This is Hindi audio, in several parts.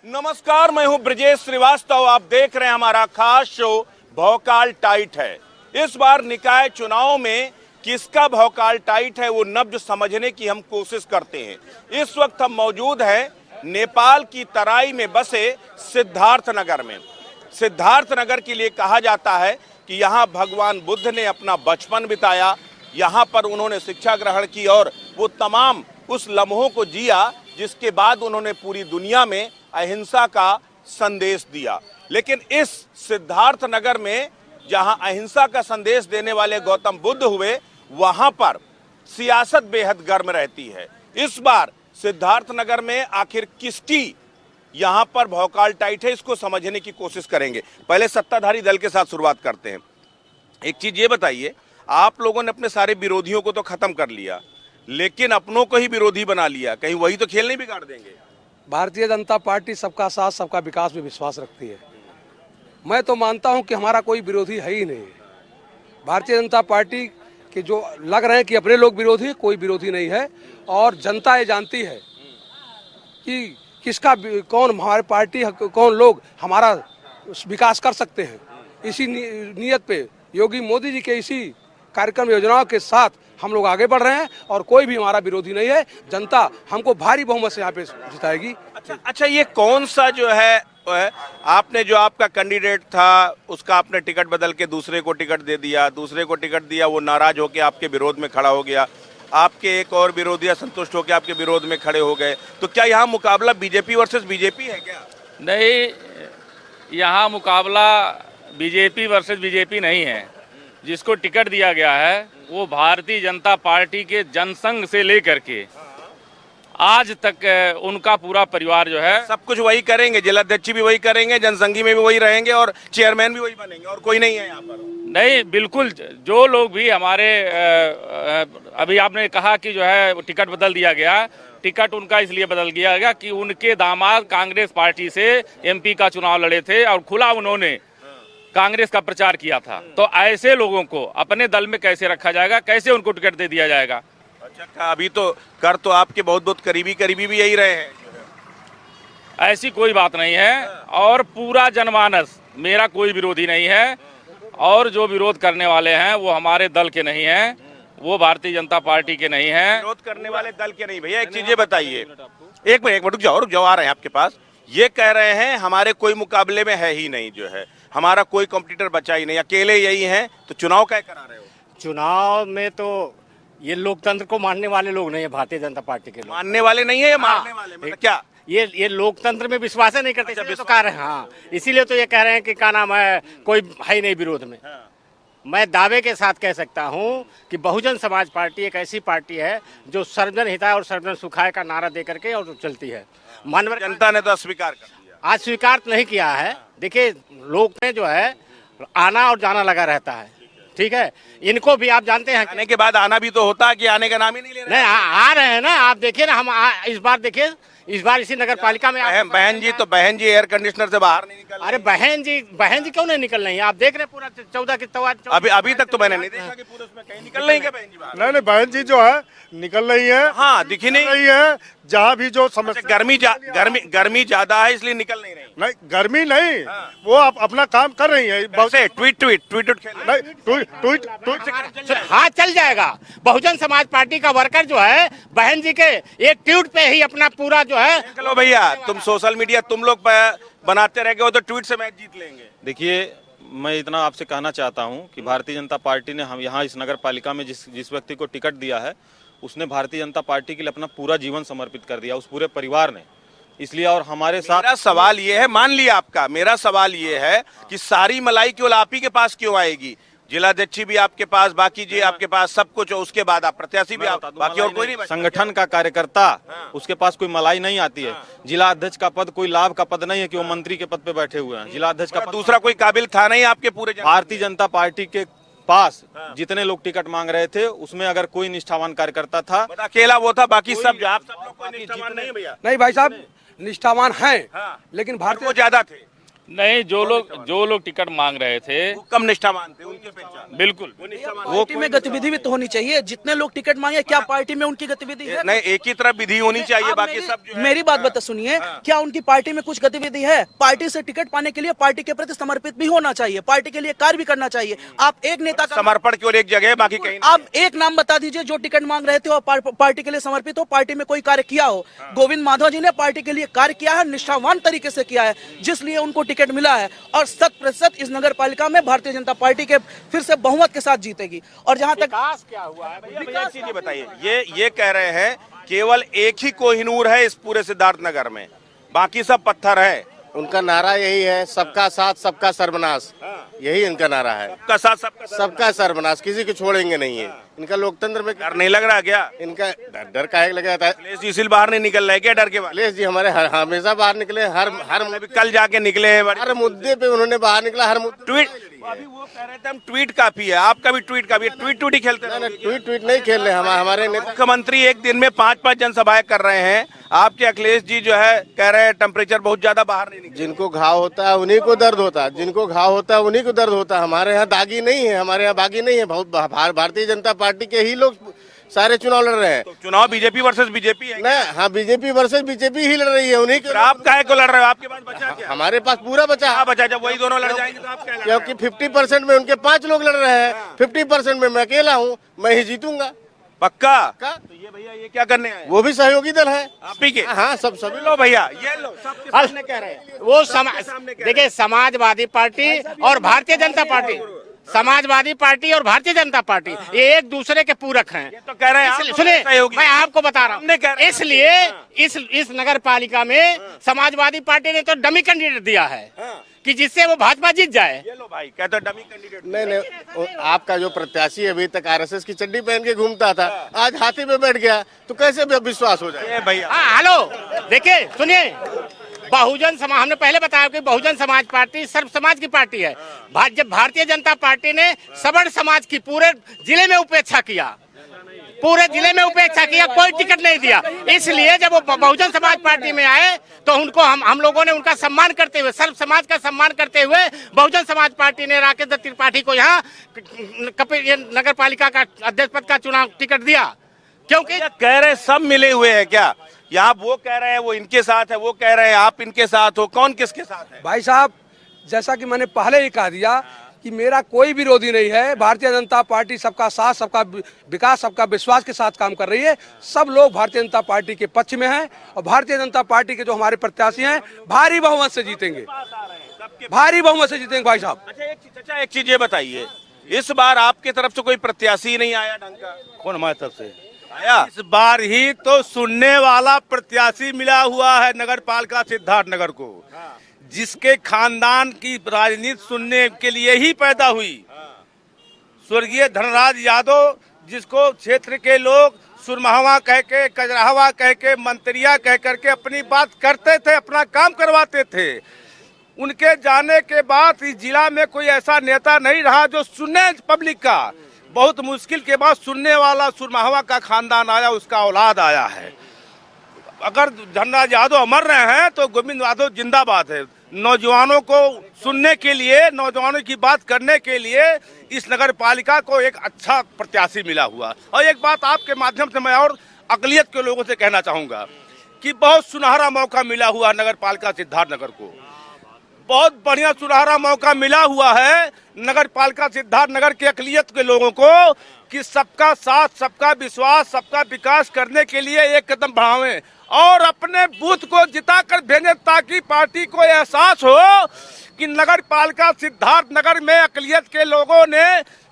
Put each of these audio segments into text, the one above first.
नमस्कार, मैं हूं ब्रजेश श्रीवास्तव। आप देख रहे हैं हमारा खास शो भौकाल टाइट है। इस बार निकाय चुनाव में किसका भौकाल टाइट है वो नब्ज समझने की हम कोशिश करते हैं। इस वक्त हम मौजूद हैं नेपाल की तराई में बसे सिद्धार्थनगर में। सिद्धार्थनगर के लिए कहा जाता है कि यहाँ भगवान बुद्ध ने अपना बचपन बिताया, यहाँ पर उन्होंने शिक्षा ग्रहण की और वो तमाम उस लम्हों को जिया जिसके बाद उन्होंने पूरी दुनिया में अहिंसा का संदेश दिया। लेकिन इस सिद्धार्थनगर में जहां अहिंसा का संदेश देने वाले गौतम बुद्ध हुए, वहां पर सियासत बेहद गर्म रहती है। इस बार सिद्धार्थनगर में आखिर किसकी यहां पर भौकाल टाइट है, इसको समझने की कोशिश करेंगे। पहले सत्ताधारी दल के साथ शुरुआत करते हैं। एक चीज ये बताइए, आप लोगों ने अपने सारे विरोधियों को तो खत्म कर लिया, लेकिन अपनों को ही विरोधी बना लिया। कहीं वही तो खेल नहीं बिगाड़ देंगे? भारतीय जनता पार्टी सबका साथ सबका विकास में विश्वास रखती है। मैं तो मानता हूं कि हमारा कोई विरोधी है ही नहीं। भारतीय जनता पार्टी के जो लग रहे हैं कि अपने लोग विरोधी, कोई विरोधी नहीं है। और जनता ये जानती है कि किसका कौन हमारी पार्टी, कौन लोग हमारा विकास कर सकते हैं। इसी नियत पे योगी मोदी जी के इसी कार्यक्रम योजनाओं के साथ हम लोग आगे बढ़ रहे हैं और कोई भी हमारा विरोधी नहीं है। जनता हमको भारी बहुमत से यहाँ पे जिताएगी। अच्छा, ये कौन सा जो है आपने जो आपका कैंडिडेट था उसका आपने टिकट बदल के दूसरे को टिकट दे दिया, दूसरे को टिकट दिया, वो नाराज होकर आपके विरोध में खड़ा हो गया, आपके एक और विरोधी असंतुष्ट होकर आपके विरोध में खड़े हो गए। तो क्या यहाँ मुकाबला बीजेपी वर्सेस बीजेपी है क्या? नहीं, यहाँ मुकाबला बीजेपी वर्सेस बीजेपी नहीं है। जिसको टिकट दिया गया है वो भारतीय जनता पार्टी के जनसंघ से लेकर के आज तक उनका पूरा परिवार जो है सब कुछ वही करेंगे। जिलाध्यक्ष भी वही करेंगे, जनसंघी में भी वही रहेंगे और चेयरमैन भी वही बनेंगे, और कोई नहीं है यहाँ पर? नहीं, बिल्कुल। जो लोग भी हमारे अभी आपने कहा कि जो है टिकट बदल दिया गया, टिकट उनका इसलिए बदल दिया गया कि उनके दामाद कांग्रेस पार्टी से एमपी का चुनाव लड़े थे और खुला उन्होंने कांग्रेस का प्रचार किया था। तो ऐसे लोगों को अपने दल में कैसे रखा जाएगा, कैसे उनको टिकट दे दिया जाएगा? अच्छा, अभी तो कर तो आपके बहुत बहुत करीबी भी यही रहे हैं। ऐसी कोई बात नहीं है और पूरा जनमानस, मेरा कोई विरोधी नहीं है और जो विरोध करने वाले हैं वो हमारे दल के नहीं हैं, वो भारतीय जनता पार्टी के नहीं हैं। विरोध करने वाले दल के नहीं। भैया एक चीज ये बताइए, एक मिनट रुक जाओ, आ रहे हैं आपके पास। ये कह रहे हैं हमारे कोई मुकाबले में है ही नहीं, जो है हमारा कोई कॉम्पिटिटर बचा ही नहीं, अकेले यही हैं, तो चुनाव क्या करा रहे हो? चुनाव में तो ये लोकतंत्र को मानने वाले लोग नहीं है। भारतीय जनता पार्टी के लोग मानने वाले नहीं है या मारने वाले? मतलब क्या ये लोकतंत्र में विश्वास नहीं करते? इसलिए तो कह रहे हैं। हाँ, इसीलिए तो ये कह रहे हैं कि क्या नाम है, कोई है ही नहीं विरोध में। मैं दावे के साथ कह सकता हूं कि बहुजन समाज पार्टी एक ऐसी पार्टी है जो सर्वजन हिताय और सर्वजन सुखाय का नारा दे करके और चलती है। मानव जनता ने तो अस्वीकार कर दिया, आज स्वीकार नहीं किया है। देखिए, लोग में जो है आना और जाना लगा रहता है, ठीक है। इनको भी आप जानते हैं, आने के बाद आना भी तो होता है कि आने का नाम ही नहीं ले रहे। नहीं आ रहे हैं ना। आप देखिए ना, इस बार देखिए, इस बार इसी नगर पालिका में बहन जी एयर कंडीशनर से बाहर नहीं निकल। अरे बहन जी क्यों नहीं निकल रही है? आप देख रहे पूरा 14 की अभी तक तो मैंने नहीं देखा कि पूरे उसमें कहीं निकल रही है बहन जी बाहर। नहीं, बहन जी जो है निकल रही है। हाँ, दिखी नहीं रही है। जहाँ भी जो समस्या, गर्मी ज्यादा है इसलिए निकल नहीं रही। नहीं, गर्मी नहीं, वो अपना काम कर रही है। ट्वीट हाँ चल जाएगा। बहुजन समाज पार्टी का वर्कर जो है बहन जी के एक ट्वीट पे ही अपना पूरा जो है। चलो भैया, तुम सोशल मीडिया तुम लोग बनाते रह गए हो तो ट्वीट से मैच जीत लेंगे। देखिए, मैं इतना आपसे कहना चाहता हूं कि भारतीय जनता पार्टी ने हम यहाँ इस नगर पालिका में जिस व्यक्ति को टिकट दिया है, उसने भारतीय जनता पार्टी के लिए अपना पूरा जीवन समर्पित कर दिया, उस पूरे परिवार ने। इसलिए और हमारे साथ मेरा सवाल ये है, मान लिया आपका, मेरा सवाल ये है कि सारी मलाई केवल आप ही के पास क्यों आएगी? जिलाध्यक्ष भी आपके पास, बाकी जी आपके पास, सब कुछ, उसके बाद आप प्रत्याशी भी, आप बाकी और कोई नहीं। संगठन का कार्यकर्ता, उसके पास कोई मलाई नहीं आती है। जिला अध्यक्ष का पद कोई लाभ का पद नहीं है कि वो मंत्री के पद पे बैठे हुए हैं। जिला अध्यक्ष का पद दूसरा कोई काबिल था नहीं आपके पूरे भारतीय जनता पार्टी के पास जितने लोग टिकट मांग रहे थे उसमें अगर कोई निष्ठावान कार्यकर्ता था, अकेला वो था, बाकी सब आप सब लोग कोई निष्ठावान नहीं भैया? नहीं भाई साहब, निष्ठावान हैं, लेकिन भारतीय वो ज्यादा थे। नहीं, जो लोग टिकट मांग रहे थे, वो कम निष्ठा मानते हैं, उनके पहचान बिल्कुल पार्टी में गतिविधि भी तो होनी चाहिए। जितने लोग टिकट मांगे, क्या पार्टी में उनकी गतिविधि है? नहीं, एक ही तरफ विधि होनी चाहिए, आप बाकी सब जो है। मेरी बात बता सुनिए, क्या उनकी पार्टी में कुछ गतिविधि है? पार्टी से टिकट पाने के लिए पार्टी के प्रति समर्पित भी होना चाहिए, पार्टी के लिए कार्य भी करना चाहिए। आप एक नेता का समर्पण की ओर एक जगह है, बाकी कहीं नहीं। आप एक नाम बता दीजिए जो टिकट मांग रहे थे और पार्टी के लिए समर्पित हो, पार्टी में कोई कार्य किया हो। गोविंद माधव जी ने पार्टी के लिए कार्य किया है, निष्ठावान तरीके से किया है, जिसलिए उनको टिकट मिला है। और 100% इस नगर पालिका में भारतीय जनता पार्टी के फिर से बहुमत के साथ जीतेगी। और जहां तक विकास क्या हुआ है? भैया एक चीज ये बताइए, ये कह रहे हैं केवल एक ही कोहिनूर है इस पूरे सिद्धार्थनगर में, बाकी सब पत्थर है। उनका नारा यही है, सबका साथ सबका सर्वनाश। यही इनका नारा है, सबका साथ सबका सबका सर्वनाश, किसी को छोड़ेंगे नहीं है। इनका लोकतंत्र में डर नहीं लग रहा क्या? इनका डर काहे लगा था? अखिलेश जी इसीलिए बाहर नहीं निकल रहे क्या, डर के बाद? अखिलेश जी हमारे हमेशा बाहर निकले, हर अभी कल जाके निकले हैं हर मुद्दे पे उन्होंने बाहर निकला, हर मुद्दे ट्वीट। अभी वो कह रहे थे हम ट्वीट काफी है, आपका भी ट्वीट काफी है, ट्वीट ही खेलते हैं। ट्वीट नहीं खेल रहे हमारे नेता। मुख्यमंत्री एक दिन में 5-5 जनसभाएं कर रहे हैं, आपके अखिलेश जी जो है कह रहे हैं टेम्परेचर बहुत ज्यादा बाहर नहीं निकले। जिनको घाव होता है उन्हीं को दर्द होता है, जिनको घाव होता है उन्हीं को दर्द होता है। हमारे यहाँ दागी नहीं है, हमारे यहाँ बागी नहीं है। बहुत भारतीय जनता पार्टी के ही लोग सारे चुनाव लड़ रहे हैं। तो चुनाव बीजेपी वर्सेस बीजेपी है? नहीं, हाँ, बीजेपी वर्सेस बीजेपी ही लड़ रही है। उन्हीं फिर आप काहे को लड़ रहे हो? आपके पास बचा क्या? हमारे पास पूरा बचा। क्या बचा? जब वही दोनों लड़ जाएंगे तो आप क्या लड़ रहे क्योंकि 50% में उनके 5 लोग लड़ रहे हैं, 50% में मैं अकेला हूँ, मैं ही जीतूंगा। हैं? पक्का? का? तो ये भैया ये क्या करने आए? वो भी सहयोगी दल है आप ही के? हाँ, सभी लो भैया, ये लो, सबके सामने कह रहे हैं। वो सामने कह रहे देखिए, समाजवादी पार्टी और भारतीय जनता पार्टी, समाजवादी पार्टी और भारतीय जनता पार्टी ये एक दूसरे के पूरक हैं। ये तो कह रहे हैं आप सुनिए, सहयोगी। मैं आपको बता रहा हमने कह हूँ, रहे हैं। इसलिए इस नगर पालिका में समाजवादी पार्टी ने तो डमी कैंडिडेट दिया है कि जिससे वो भाजपा जीत जाए। ये लो भाई, कहते डमी कैंडिडेट। नहीं, आपका जो प्रत्याशी अभी तक आरएसएस की चड्डी पहन के घूमता था, आज हाथी पे बैठ गया, तो कैसे विश्वास हो जाए? ये भैया हाँ, हेलो, देखिए सुनिए, बहुजन समाज, हमने पहले बताया कि बहुजन समाज पार्टी सर्व समाज की पार्टी है। जब भारतीय जनता पार्टी ने सवर्ण समाज की पूरे जिले में उपेक्षा किया, पूरे जिले में उपेक्षा किया, कोई टिकट नहीं दिया, इसलिए जब वो बहुजन समाज पार्टी में आए तो उनको हम लोगों ने उनका सम्मान करते हुए, सर्व समाज का सम्मान करते हुए बहुजन समाज पार्टी ने राकेश दत्त त्रिपाठी को यहाँ नगर पालिका का अध्यक्ष पद का चुनाव टिकट दिया। क्योंकि कह रहे सब मिले हुए हैं क्या? यहाँ वो कह रहे हैं वो इनके साथ है, वो कह रहे हैं आप इनके साथ हो, कौन किसके साथ है? भाई साहब, जैसा कि मैंने पहले ही कह दिया कि मेरा कोई विरोधी नहीं है। भारतीय जनता पार्टी सबका साथ, सबका विकास, सबका विश्वास के साथ काम कर रही है। सब लोग भारतीय जनता पार्टी के पक्ष में हैं और भारतीय जनता पार्टी के जो हमारे प्रत्याशी हैं भारी बहुमत से जीतेंगे, भारी बहुमत से जीतेंगे भाई साहब। अच्छा एक चीज ये बताइए, इस बार आपके तरफ से कोई प्रत्याशी नहीं आया ढंग का? कौन हमारी तरफ से आया? इस बार ही तो सुनने वाला प्रत्याशी मिला हुआ है नगर पालिका सिद्धार्थनगर को, जिसके खानदान की राजनीति सुनने के लिए ही पैदा हुई। स्वर्गीय धनराज यादव, जिसको क्षेत्र के लोग सुरमहवा कह के, कजराहवा कह के, मंत्रिया कह करके अपनी बात करते थे, अपना काम करवाते थे। उनके जाने के बाद इस जिला में कोई ऐसा नेता नहीं रहा जो सुने पब्लिक का। बहुत मुश्किल के बाद सुनने वाला सुरमहवा का खानदान आया, उसका औलाद आया है। अगर धनराज यादव अमर रहे हैं तो गोविंद यादव जिंदाबाद है। नौजवानों को सुनने के लिए, नौजवानों की बात करने के लिए इस नगर पालिका को एक अच्छा प्रत्याशी मिला हुआ। और एक बात आपके माध्यम से मैं और अकलियत के लोगों से कहना चाहूँगा कि बहुत सुनहरा मौका मिला हुआ नगर पालिका सिद्धार्थनगर को, बहुत बढ़िया सुनहरा मौका मिला हुआ है नगर पालिका सिद्धार्थनगर के अकलियत के लोगों को कि सबका साथ, सबका विश्वास, सबका विकास करने के लिए एक कदम बढ़ावें और अपने बूथ को जिताकर भेजें, ताकि पार्टी को एहसास हो कि नगर पालिका सिद्धार्थनगर में अकलियत के लोगों ने,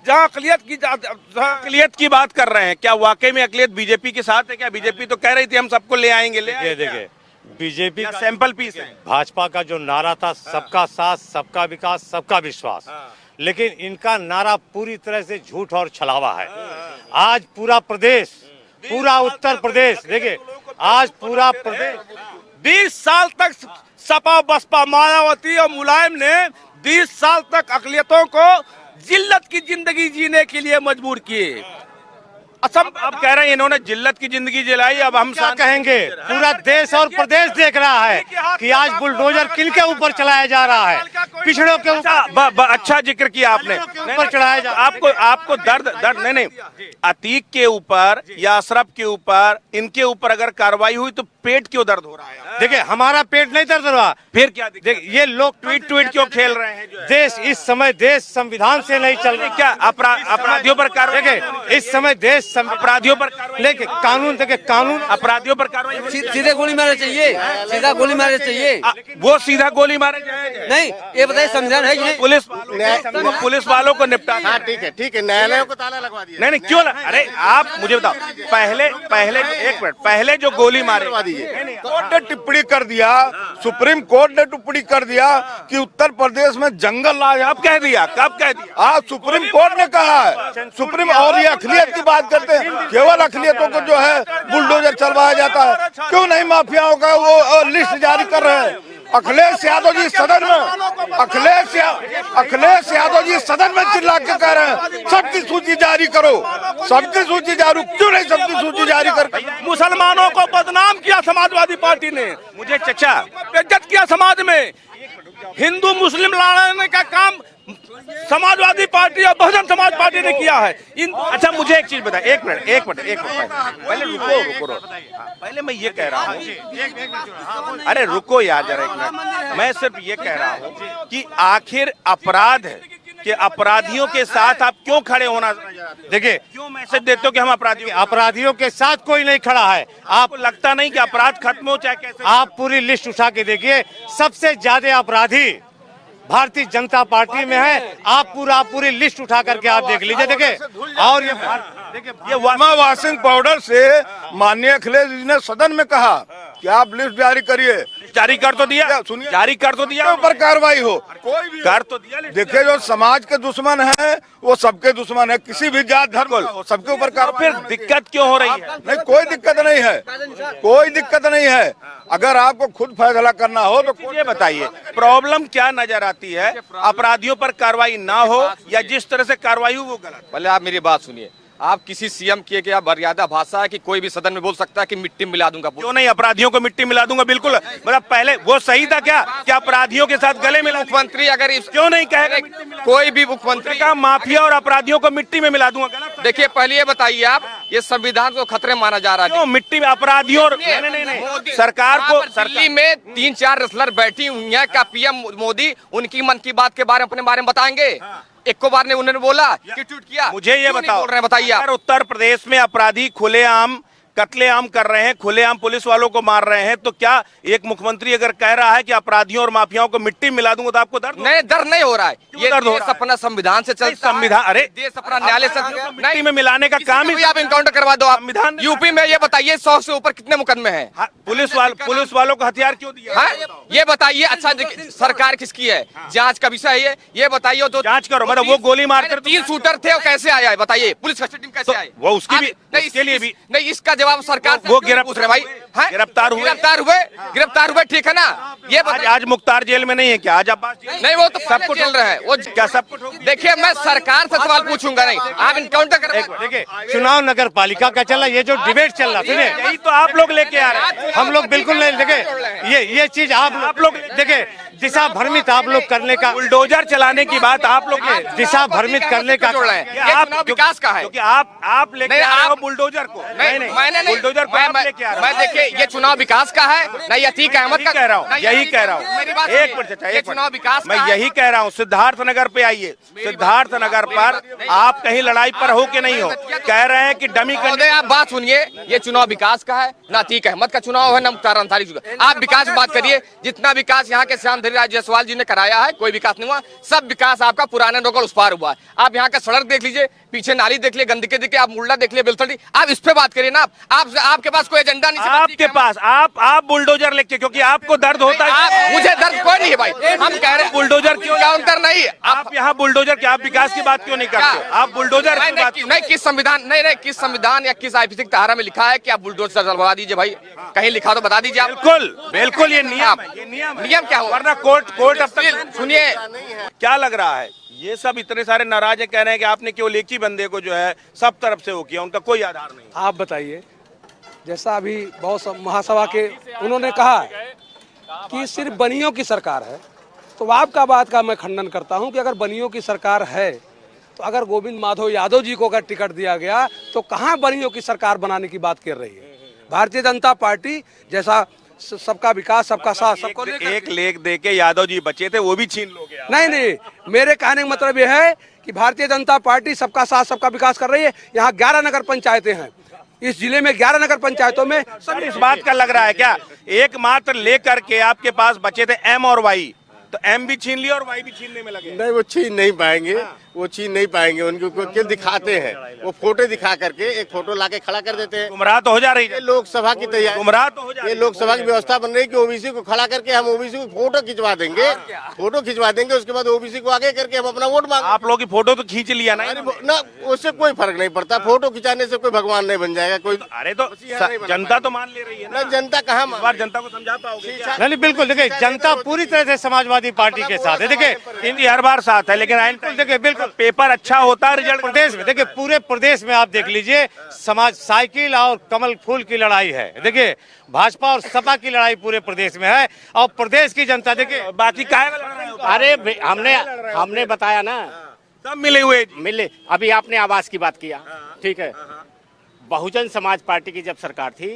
जहां अकलियत की बात कर रहे हैं, क्या वाकई में अकलियत बीजेपी के साथ है? क्या बीजेपी तो कह रही थी हम सबको ले आएंगे, देखिए बीजेपी का सैंपल पीस है? भाजपा का जो नारा था सबका साथ, सबका विकास, सबका विश्वास, लेकिन इनका नारा पूरी तरह से झूठ और छलावा है। आज पूरा प्रदेश, पूरा उत्तर प्रदेश, देखिए आज पूरा प्रदेश 20 साल तक सपा, बसपा, मायावती और मुलायम ने 20 साल तक अकलियतों को जिल्लत की जिंदगी जीने के लिए मजबूर किए। सब अब कह रहे हैं इन्होंने जिल्लत की जिंदगी जिलाई, अब हम क्या कहेंगे? पूरा देश और प्रदेश देख रहा है कि आज बुलडोजर किनके ऊपर चलाया जा रहा है, पिछड़ों के ऊपर। अच्छा जिक्र किया आपने, ऊपर चढ़ाया जा आपको दर्द नहीं, अतीक के ऊपर या अशरफ के ऊपर, इनके ऊपर अगर कार्रवाई हुई तो पेट क्यों दर्द हो रहा है? देखिए, हमारा पेट नहीं दर्द रहा, फिर क्या देखिए ये लोग ट्वीट क्यों खेल रहे हैं? देश इस समय देश संविधान से नहीं चल रहा। क्या अपराधियों पर कार्रवाई? देखिए, इस समय देश अपराधियों पर कार्रवाई, लेकिन कानून, देखिए कानून, अपराधियों पर कार्रवाई सीधे गोली मारना चाहिए, सीधा गोली मारना चाहिए। वो सीधा गोली मारे जाए नहीं, ये बताइए संविधान है कि नहीं? पुलिस वालों को निपटा। हाँ ठीक है, न्यायालयों को ताला लगवा दिया। नहीं क्यों अरे आप मुझे बताओ, पहले एक मिनट पहले जो गोली मारे, कोर्ट ने टिप्पणी कर दिया, सुप्रीम कोर्ट ने टिप्पणी कर दिया कि उत्तर प्रदेश में जंगल राज। कब कह दिया? आज सुप्रीम कोर्ट ने कहा है, सुप्रीम, और ये अखिलियत की बात करते हैं, केवल अखिलियतों को जो है बुलडोजर चलवाया जाता है। क्यों नहीं माफियाओं का वो लिस्ट जारी कर रहे हैं? अखिलेश यादव जी सदन में, अखिलेश यादव जी सदन में चिल्ला के कह रहे हैं सबकी सूची जारी करो, सबकी सूची जारी। क्यों नहीं सबकी सूची जारी कर? मुसलमानों को बदनाम किया समाजवादी पार्टी ने, मुझे चचा बेइज्जत किया समाज में। हिंदू मुस्लिम लड़ाने का काम समाजवादी पार्टी और बहुजन समाज पार्टी ने किया है। अच्छा मुझे एक चीज बताए, एक मिनट पहले रुको पहले मैं ये कह रहा हूँ, अरे रुको यार जरा एक मिनट, मैं सिर्फ ये कह रहा हूँ कि आखिर अपराध है कि अपराधियों के साथ आप क्यों खड़े होना? देखिए, क्यों मैसेज देते हो कि हम अपराधियों के साथ कोई नहीं खड़ा है। आपको लगता नहीं कि अपराध खत्म हो चाहे कैसे? आप पूरी लिस्ट उठा के देखिए, सबसे ज्यादा अपराधी भारतीय जनता पार्टी में है। आप पूरी लिस्ट उठा करके आप देख लीजिए। देखिए, और ये वाशिंग पाउडर से माननीय अखिलेश जी ने सदन में कहा कि आप लिस्ट जारी करिए। जारी कर तो दिया, सुनिए, जारी कर तो दिया, ऊपर कार्रवाई हो, कोई भी कर तो दिया। देखिए, जो समाज के दुश्मन है वो सबके दुश्मन है, किसी भी जात धर्म हो, सबके ऊपर कार्रवाई। फिर दिक्कत क्यों हो रही है? नहीं, कोई दिक्कत नहीं है, कोई दिक्कत नहीं है। अगर आपको खुद फैसला करना हो तो ये बताइए प्रॉब्लम क्या नजर आती है? अपराधियों पर कार्रवाई ना हो या जिस तरह से कार्रवाई हो वो गलत? पहले आप मेरी बात सुनिए, आप किसी सीएम की क्या मर्यादा भाषा है कि कोई भी सदन में बोल सकता है कि मिट्टी मिला दूंगा? क्यों नहीं, अपराधियों को मिट्टी मिला दूंगा, बिल्कुल। मतलब पहले वो सही था क्या अपराधियों के साथ गले मिला? मुख्यमंत्री अगर क्यों नहीं कहेगा? कोई भी मुख्यमंत्री का माफिया और अपराधियों को मिट्टी में मिला दूंगा, गलत? देखिए, पहले ये बताइए आप, ये संविधान को खतरे माना जा रहा है। क्यों मिट्टी में अपराधियों और नहीं, सरकार को, दिल्ली में 3-4 रेसलर बैठी हुई है, क्या पीएम मोदी उनकी मन की बात के बारे में अपने बारे में बताएंगे? एक बार ने उन्होंने बोला कि ट्वीट किया? मुझे ये बताओ, बताइए, अगर उत्तर प्रदेश में अपराधी खुलेआम कत्लेआम कर रहे हैं, खुलेआम पुलिस वालों को मार रहे हैं, तो क्या एक मुख्यमंत्री अगर कह रहा है कि अपराधियों और माफियाओं को मिट्टी मिला दूंगा तो आपको दर्द? नहीं, दर्द नहीं हो रहा है। ये दर्द हो देश अपना संविधान से चलता, संविधान, अरे देश अपना न्यायालय से मिट्टी में मिलाने का काम ही आप इनकाउंटर करवा दो। आप संविधान यूपी में ये बताइए 100 से ऊपर कितने मुकदमे हैं? पुलिस वालों को हथियार क्यों दिया? ये बताइए। अच्छा, सरकार किसकी है? जांच का विषय है ये बताइए। तो जांच करो, मतलब वो गोली मारकर 3 शूटर थे, वो कैसे आया है बताइए? पुलिस कस्टडी में कैसे आए? वो उसकी भी, उसके लिए भी नहीं, इसका जवाब सरकार वो पूछ रहे भाई। गिरफ्तार हुए, ठीक है ना? ये आज मुख्तार जेल में नहीं है क्या? आज आप नहीं, वो तो सब कुछ चल रहा है। वो क्या सब कुछ? देखिए, मैं सरकार से सवाल पूछूंगा, नहीं आप इनकाउंटर कर। देखिए, चुनाव नगर पालिका का चल रहा, ये जो डिबेट चल रहा, सुनिए, यही तो आप लोग लेके आ रहे हैं। हम लोग बिल्कुल नहीं। देखिए, ये चीज आप लोग देखिए, दिशा भ्रमित आप लोग करने का, बुलडोजर चलाने की बात आप लोग दिशा भ्रमित करने का जोड़ रहे हैं। आप विकास का है, क्योंकि आप लेके आ रहे हो बुलडोजर को। मैंने बुलडोजर को आप लेके आ रहे हो। मैं देखिए, ये चुनाव विकास का है, नहीं अतीक अहमद का कह रहा हूँ, यही कह रहा हूँ। मेरी बात एक मिनट चाचा, ये चुनाव विकास मैं यही कह रहा हूँ। सिद्धार्थ नगर पे आइए, सिद्धार्थ नगर पर आप कहीं लड़ाई पर हो कि नहीं हो? कह रहे हैं कि डमी कर। आप बात सुनिए, ये चुनाव विकास का है, ना अतीक अहमद का चुनाव है, ना मुख्तार अंसारी। आप विकास की बात करिए, जितना विकास यहाँ के श्याम धरी राज जायसवाल जी ने कराया है, कोई विकास नहीं हुआ। सब विकास आपका पुराने नगर उस पार हुआ है। आप यहाँ का सड़क देख लीजिए, पीछे नाली देख लीजिए, गंदगी देखिए, आप मुल्ला देख लीजिए, बेलथड़ी। आप इस पे बात करिए ना। आपके पास कोई एजेंडा नहीं, आपके पास आप बुलडोजर लेके, क्योंकि आपको दर्द होता है। मुझे दर्द कोई नहीं है भाई, हम कह रहे हैं बुलडोजर क्यों काउंटर नहीं। आप यहाँ बुलडोजर क्या, आप विकास की बात क्यों नहीं करते हो? आप बुलडोजर की बात नहीं, किस संविधान, नहीं किस संविधान या किस आईपीसी की धारा में लिखा है कि आप बुलडोजर चलवा दीजिए भाई? कहीं लिखा तो बता दीजिए आप। बिल्कुल ये नियम है, ये नियम क्या होगा? वरना कोर्ट अब तक सुनिए, क्या लग रहा है, ये सब इतने सारे नाराज है, कह रहे हैं कि आपने केवल एक ही बंदे को जो है सब तरफ से वो किया, उनका कोई आधार नहीं। आप बताइए, जैसा अभी बहुत महासभा के उन्होंने कहा कि सिर्फ बनियों की सरकार है, तो आपका बात का मैं खंडन करता हूं कि अगर बनियों की सरकार है तो अगर गोविंद माधव यादव जी को अगर टिकट दिया गया तो कहां बनियों की सरकार बनाने की बात कर रही है भारतीय जनता पार्टी? जैसा सबका विकास, सबका साथ, सबको एक लेख दे के यादव जी बचे थे, वो भी छीन लोगे आप। नहीं, मेरे कहने का मतलब यह है कि भारतीय जनता पार्टी सबका साथ, सबका विकास कर रही है। यहाँ 11 नगर पंचायतें हैं, इस जिले में 11 नगर पंचायतों में सर इस बात का लग रहा है क्या, एकमात्र लेकर के आपके पास बचे थे एम और वाई, तो एम भी छीन लिया और वाई भी छीनने में लगे? नहीं, वो छीन नहीं पाएंगे, वो छीन नहीं पाएंगे। उनको क्या दिखाते हैं, वो फोटो दिखा करके एक फोटो लाके खड़ा कर देते हैं। गुमराह तो हो जा रही है ये लोकसभा की तैयारी, गुमराह तो हो जा रही ये है। लोकसभा की व्यवस्था बन रही है कि ओबीसी को खड़ा करके हम ओबीसी को फोटो खिंचवा देंगे, उसके बाद ओबीसी को आगे करके हम अपना वोट मांगे। आप लोगों की फोटो तो खींच लिया ना? ना, उससे कोई फर्क नहीं पड़ता, फोटो खिंचाने से कोई भगवान नहीं बन जाएगा कोई। अरे तो जनता तो मान ले रही है ना, जनता कहाँ इस बार जनता को समझा पाओगे क्या? नहीं बिल्कुल, देखिए जनता पूरी तरह से समाजवादी पार्टी के साथ है। देखिए हिंदी हर बार साथ है, लेकिन देखिए बिल्कुल पेपर अच्छा होता है, रिजल्ट प्रदेश में, देखिए पूरे प्रदेश में आप देख लीजिए, समाज साइकिल और कमल फूल की लड़ाई है। देखिए भाजपा और सपा की लड़ाई पूरे प्रदेश में है, और प्रदेश की जनता देखिए बाकी काय अरे हमने बताया ना, सब मिले हुए मिले। अभी आपने आवास की बात किया, ठीक है, बहुजन समाज पार्टी की जब सरकार थी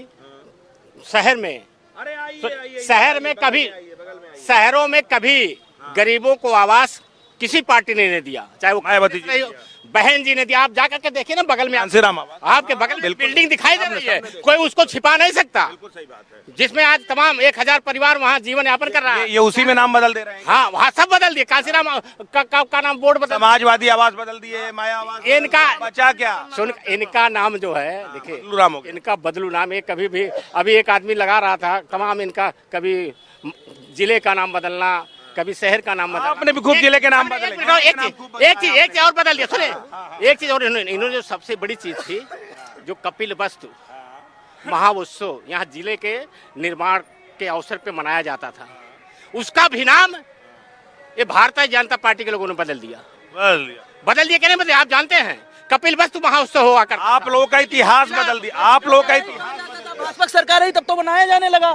शहर में, शहरों में कभी गरीबों को आवास किसी पार्टी ने नहीं दिया, चाहे वो मायावती जी, बहन जी ने दिया। आप जाकर के देखिए ना, बगल में कांसीराम आपके बगल में बिल्डिंग दिखाई दे रही है, कोई उसको छिपा नहीं सकता, जिसमें आज तमाम 1000 परिवार वहाँ जीवन यापन कर रहा है। ये उसी में नाम बदल दे रहे हैं। हाँ, वहाँ सब बदल दिए, कांसीराम का नाम बोर्ड बदल, समाजवादी आवास बदल दिए, माया आवास, इनका बचा क्या? सुन, इनका नाम जो है देखिए बदलू राम हो गया। इनका बदलू नाम, ये कभी भी, अभी एक आदमी लगा रहा था तमाम इनका, कभी जिले का नाम बदलना, कभी शहर का नाम बदलना। आपने भी खूब जिले के नाम बदले। एक चीज और बदल दिया, सुने, एक चीज और इन्होंने जो सबसे बड़ी चीज थी, जो कपिल वस्तु महोत्सव यहाँ जिले के निर्माण के अवसर पे मनाया जाता था, उसका भी नाम ये भारतीय जनता पार्टी के लोगों ने बदल दिया। क्या नहीं बदले? आप जानते हैं कपिल वस्तु महोत्सव हुआ कर, आप लोगों का इतिहास बदल दिया, आप लोगों का इतिहास। भाजपा सरकार आई तब तो मनाया जाने लगा,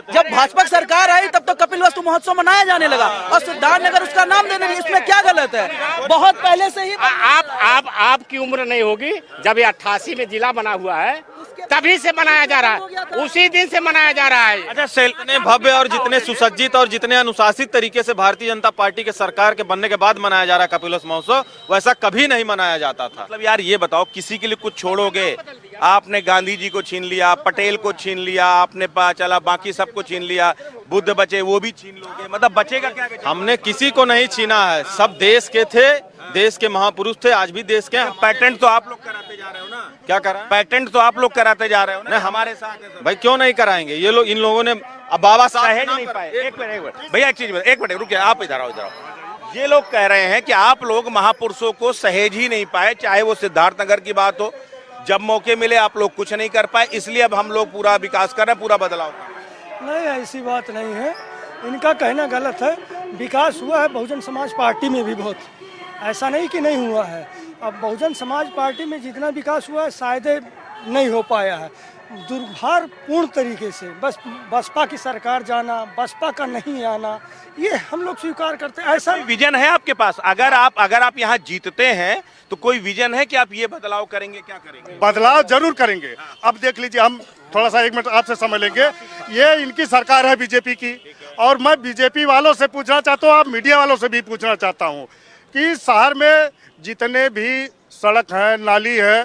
जब भाजपा सरकार आई तब तो कपिल वस्तु महोत्सव मनाया जाने लगा, और सिद्धार्थनगर उसका नाम देने लगे, इसमें क्या गलत है? बहुत पहले से ही आपकी उम्र नहीं होगी, जब ये 88 में जिला बना हुआ है तभी से मनाया जा रहा है, उसी दिन से मनाया जा रहा है। अच्छा, जितने भव्य और जितने सुसज्जित और जितने अनुशासित तरीके से भारतीय जनता पार्टी के सरकार के बनने के बाद मनाया जा रहा है कपिल वस्तु महोत्सव, वैसा कभी नहीं मनाया जाता था। मतलब यार ये बताओ, किसी के लिए कुछ छोड़ोगे? आपने गांधी जी को छीन लिया, पटेल को छीन लिया, आपने चला बाकी सबको छीन लिया, बुद्ध बचे वो भी छीन लोगे, मतलब बचेगा क्या? हमने किसी को नहीं छीना है, सब देश के थे, देश के महापुरुष थे, आज भी देश के हैं। पेटेंट तो आप लोग कराते जा रहे हो ना? क्या करा? पेटेंट तो आप लोग कराते जा रहे हो ना? हमारे साथ है भाई क्यों नहीं कराएंगे ये लोग? इन लोगों ने अब बाबा साहब सहेज नहीं पाए। एक मिनट भैया, एक मिनट रुकिए, आप इधर आओ। ये लोग कह रहे हैं कि आप लोग महापुरुषों को सहेज ही नहीं पाए, चाहे वो सिद्धार्थनगर की बात हो, जब मौके मिले आप लोग कुछ नहीं कर पाए, इसलिए अब हम लोग पूरा विकास कर रहे हैं, पूरा बदलाव। नहीं, ऐसी बात नहीं है, इनका कहना गलत है। विकास हुआ है बहुजन समाज पार्टी में भी बहुत, ऐसा नहीं कि नहीं हुआ है। अब बहुजन समाज पार्टी में जितना विकास हुआ है शायद नहीं हो पाया है, दुर्भाग्यपूर्ण तरीके से। बस बसपा की सरकार जाना, बसपा का नहीं आना, ये हम लोग स्वीकार करते हैं। ऐसा विजन है आपके पास? अगर आप यहाँ जीतते हैं तो कोई विजन है कि आप ये बदलाव करेंगे? क्या करेंगे? बदलाव जरूर करेंगे। अब देख लीजिए, हम थोड़ा सा 1 मिनट आपसे समझ लेंगे। ये इनकी सरकार है बीजेपी की, और मैं बीजेपी वालों से पूछना चाहता हूँ, आप मीडिया वालों से भी पूछना चाहता हूँ कि शहर में जितने भी सड़क है, नाली है,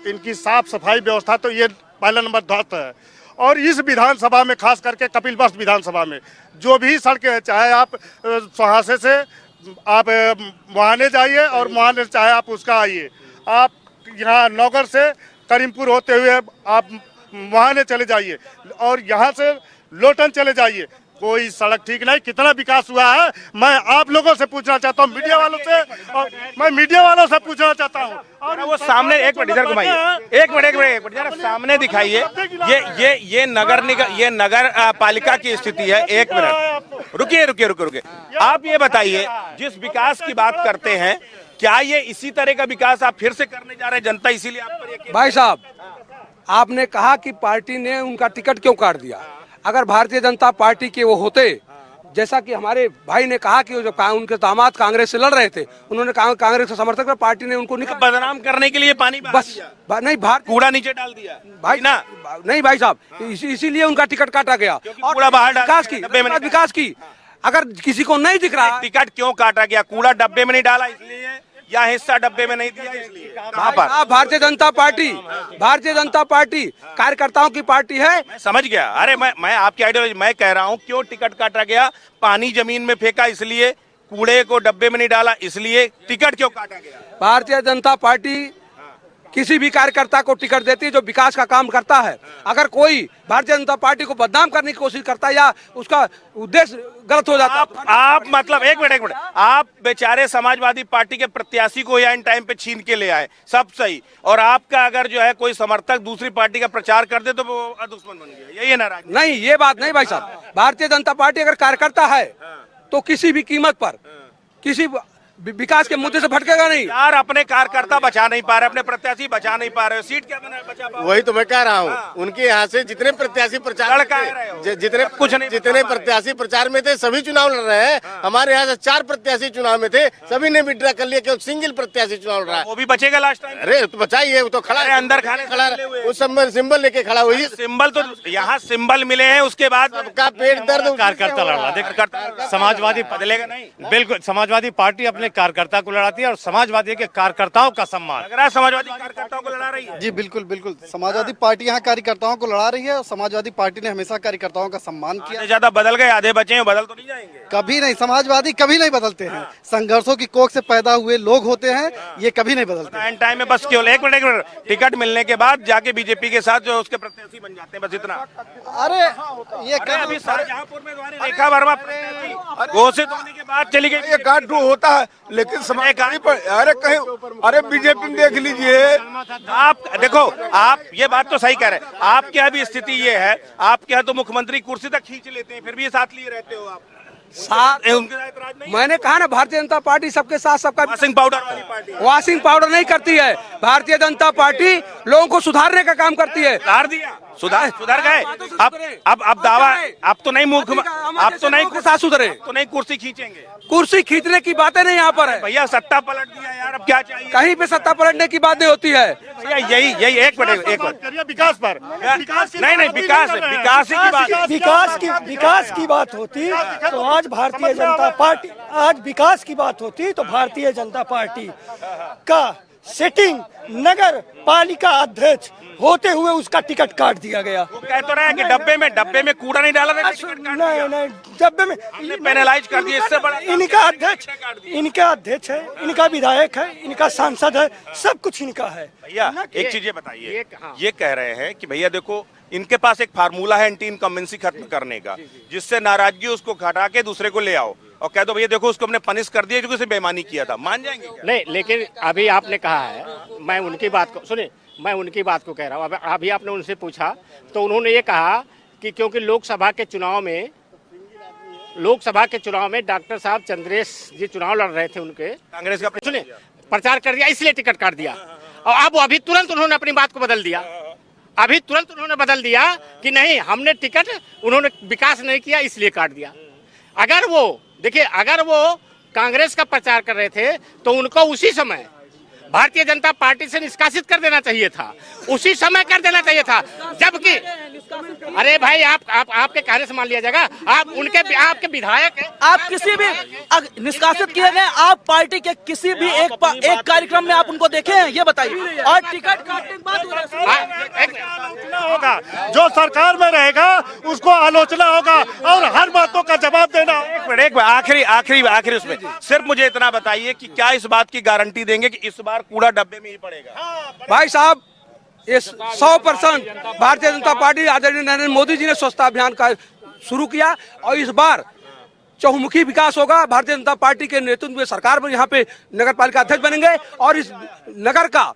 इनकी साफ सफाई व्यवस्था तो ये पहला नंबर ध्वस्त है। और इस विधानसभा में, खास करके कपिल वस्तु विधानसभा में जो भी सड़कें हैं, चाहे आप सुहासे से आप मुहाने जाइए और मुहाने से चाहे आप उसका आइए, आप यहाँ नौगर से करीमपुर होते हुए आप मुहाने चले जाइए और यहाँ से लोटन चले जाइए, कोई सड़क ठीक नहीं। कितना विकास हुआ है मैं आप लोगों से पूछना चाहता हूँ, मीडिया वालों से, और मैं मीडिया वालों से पूछना चाहता हूँ। और वो सामने एक मिनट इधर घुमाइए, एक मिनट जरा सामने दिखाइए। ये नगर निगम, ये नगर पालिका की स्थिति है। एक मिनट रुकिए। आप ये बताइए, जिस विकास की बात करते हैं, क्या ये इसी तरह का विकास आप फिर से करने जा रहे हैं? जनता इसीलिए आप पर यकीन। भाई साहब, आपने कहा कि पार्टी ने उनका टिकट क्यों काट दिया। अगर भारतीय जनता पार्टी के वो होते, जैसा कि हमारे भाई ने कहा कि जो उनके दामाद कांग्रेस से लड़ रहे थे, उन्होंने कांग्रेस के समर्थक में पार्टी ने उनको बदनाम करने के लिए पानी बस नहीं कूड़ा नीचे डाल दिया भाई ना। नहीं भाई साहब, इसीलिए उनका टिकट काटा गया। और कूड़ा बाहर डाल विकास की अगर किसी को नहीं दिख रहा, टिकट क्यों काटा गया? कूड़ा डब्बे में नहीं डाला इसलिए, या हिस्सा डब्बे में नहीं दिया इसलिए? कहां पर? भारतीय जनता पार्टी कार्यकर्ताओं की पार्टी है। मैं समझ गया। अरे मैं आपकी आइडियोलॉजी मैं कह रहा हूँ, क्यों टिकट काटा गया? पानी जमीन में फेंका इसलिए, कूड़े को डब्बे में नहीं डाला इसलिए, टिकट क्यों काटा गया? भारतीय जनता पार्टी किसी भी कार्यकर्ता को टिकट देती है जो विकास का काम करता है। अगर कोई भारतीय जनता पार्टी को बदनाम करने की कोशिश करता है या उसका उद्देश्य गलत हो जाता है। आप मतलब एक मिनट आप बेचारे समाजवादी पार्टी के प्रत्याशी को या इन टाइम पे छीन के ले आए, सब सही, और आपका अगर जो है कोई समर्थक दूसरी पार्टी का प्रचार कर दे तो वो दुश्मन बन गया, यही है नाराज? नहीं, ये बात नहीं भाई साहब। भारतीय जनता पार्टी अगर कार्यकर्ता है तो किसी भी कीमत पर किसी विकास के मुद्दे से भटकेगा नहीं। यार, अपने कार्यकर्ता बचा नहीं पा रहे, अपने प्रत्याशी बचा नहीं पा रहे, सीट क्या बचा पा? वही तो मैं कह रहा हूँ। उनके यहाँ से जितने प्रत्याशी प्रचार जितने प्रत्याशी प्रचार में थे सभी चुनाव लड़ रहे हैं। हमारे यहाँ से 4 प्रत्याशी चुनाव में थे, सभी ने विड्रा कर लिया, केवल सिंगल प्रत्याशी चुनाव लड़ रहा है। वो भी बचेगा लास्ट टाइम। अरे तो बचाइए, वो तो खड़ा है अंदर खाने खड़ा है, उस सिंबल लेके खड़ा हुई। सिंबल तो यहाँ सिंबल मिले हैं, उसके बाद सबका पेट दर्द कार्यकर्ता लड़ रहा। समाजवादी बदलेगा नहीं, बिल्कुल समाजवादी पार्टी अपने कार्यकर्ता को लड़ाती है और समाजवादी के कार्यकर्ताओं का सम्मान। लग रहा है समाजवादी कार्यकर्ताओं को लड़ा रही है। जी बिल्कुल समाजवादी पार्टी यहाँ कार्यकर्ताओं को लड़ा रही है और समाजवादी पार्टी ने हमेशा कार्यकर्ताओं का सम्मान किया। ज्यादा बदल गए, आधे बचे हैं, बदल तो नहीं जाएंगे? कभी नहीं, समाजवादी कभी नहीं बदलते हैं। संघर्षों की कोख से पैदा हुए लोग होते हैं, ये कभी नहीं बदलते। एंड टाइम में बस केवल एक मिनट टिकट मिलने के बाद जाके बीजेपी के साथ जो उसके प्रत्याशी बन जाते हैं, बस इतना। अरे ये अभी शाहजहांपुर में रेखा वर्मा घोषित होने के बाद चली गई। ये गांठ ड्रू होता है, लेकिन समय अरे कहीं, अरे बीजेपी में देख लीजिए आप। देखो, आप ये बात तो सही कह रहे हैं। आपके यहाँ भी स्थिति ये है, आपके यहाँ तो मुख्यमंत्री कुर्सी तक खींच लेते हैं, फिर भी ये साथ लिए रहते हो आप। उनके साथ इतराज नहीं? मैंने कहा ना, भारतीय जनता पार्टी सबके साथ सबका वॉशिंग पाउडर वाली पार्टी। वॉशिंग पाउडर नहीं करती है। भारतीय जनता पार्टी लोगों को सुधारने का काम करती है। सुधार दिया, सुधार गए। अब दावा, अब तो नहीं आप तो नहीं साथ सुधरे, तो नहीं कुर्सी खींचेंगे। कुर्सी खींचने की बातें नहीं यहाँ पर है भैया। सत्ता पलट दिया यार, अब क्या चाहिए? कहीं पे सत्ता पलटने की बात नहीं होती है भैया। यही एक मिनट विकास पर नहीं विकास विकास की बात होती तो आज भारतीय जनता पार्टी, आज विकास की बात होती तो भारतीय जनता पार्टी का सिटिंग नगर पालिका अध्यक्ष होते हुए उसका टिकट काट दिया गया। वो कह तो रहा है कि डब्बे में कूड़ा नहीं डाला था, नहीं डब्बे में पेनलाइज कर दिया। इससे बड़ा इनका अध्यक्ष है, इनका विधायक है, इनका सांसद है, सब कुछ इनका है। भैया एक चीज ये बताइए, ये कह रहे हैं कि भैया देखो, इनके पास एक फार्मूला है एंटी इनकम्बेंसी खत्म करने का, जिससे नाराजगी उसको हटा के दूसरे को ले आओ और कह दो भैया देखो उसको हमने पनिश कर दिया क्योंकि उसे बेईमानी किया था। मान जाएंगे क्या? नहीं, लेकिन अभी आपने कहा है, मैं उनकी बात को सुनिए, मैं उनकी बात को कह रहा हूँ। अभी आपने उनसे पूछा तो उन्होंने ये कहा कि क्योंकि लोकसभा के चुनाव में डॉक्टर साहब चंद्रेश जी चुनाव लड़ रहे थे, उनके कांग्रेस का सुनिए प्रचार कर दिया, इसलिए टिकट काट दिया। और अब अभी तुरंत उन्होंने अपनी बात को बदल दिया। अभी तुरंत उन्होंने बदल दिया कि नहीं, हमने टिकट, उन्होंने विकास नहीं किया इसलिए काट दिया। अगर वो देखिए, अगर वो कांग्रेस का प्रचार कर रहे थे तो उनको उसी समय भारतीय जनता पार्टी से निष्कासित कर देना चाहिए था, उसी समय कर देना चाहिए था। जबकि अरे भाई, आपके कहने से मान लिया जाएगा, आपके विधायक हैं, आप किसी भी निष्कासित किए गए, आप पार्टी के किसी भी एक कार्यक्रम में आप उनको देखे हैं, ये बताइए। और टिकट काटने के बाद होगा, जो सरकार में रहेगा उसको आलोचना होगा और हर बातों का जवाब देना। एक आखिरी उसमें सिर्फ मुझे इतना बताइए कि क्या इस बात की गारंटी देंगे कि इस बार कूड़ा डब्बे में ही पड़ेगा? भाई साहब, इस 100% भारतीय जनता पार्टी आदरणीय नरेंद्र मोदी जी ने स्वच्छता अभियान का शुरू किया और इस बार चहुमुखी विकास होगा। भारतीय जनता पार्टी के नेतृत्व में सरकार में यहाँ पे नगर पालिका अध्यक्ष बनेंगे और इस नगर का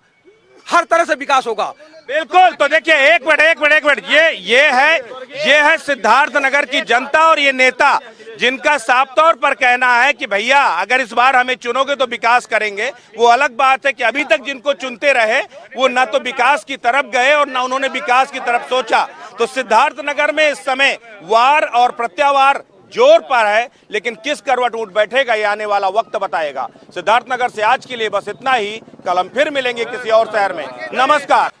हर तरह से विकास होगा। बिल्कुल। तो देखिए एक मिनट ये है सिद्धार्थ नगर की जनता और ये नेता जिनका साफ तौर पर कहना है कि भैया अगर इस बार हमें चुनोगे तो विकास करेंगे। वो अलग बात है कि अभी तक जिनको चुनते रहे वो ना तो विकास की तरफ गए और ना उन्होंने विकास की तरफ सोचा। तो सिद्धार्थ नगर में इस समय वार और प्रत्यावार जोर पर है, लेकिन किस करवट उठ बैठेगा ये आने वाला वक्त बताएगा। सिद्धार्थ नगर से आज के लिए बस इतना ही। कल हम फिर मिलेंगे किसी और शहर में। नमस्कार।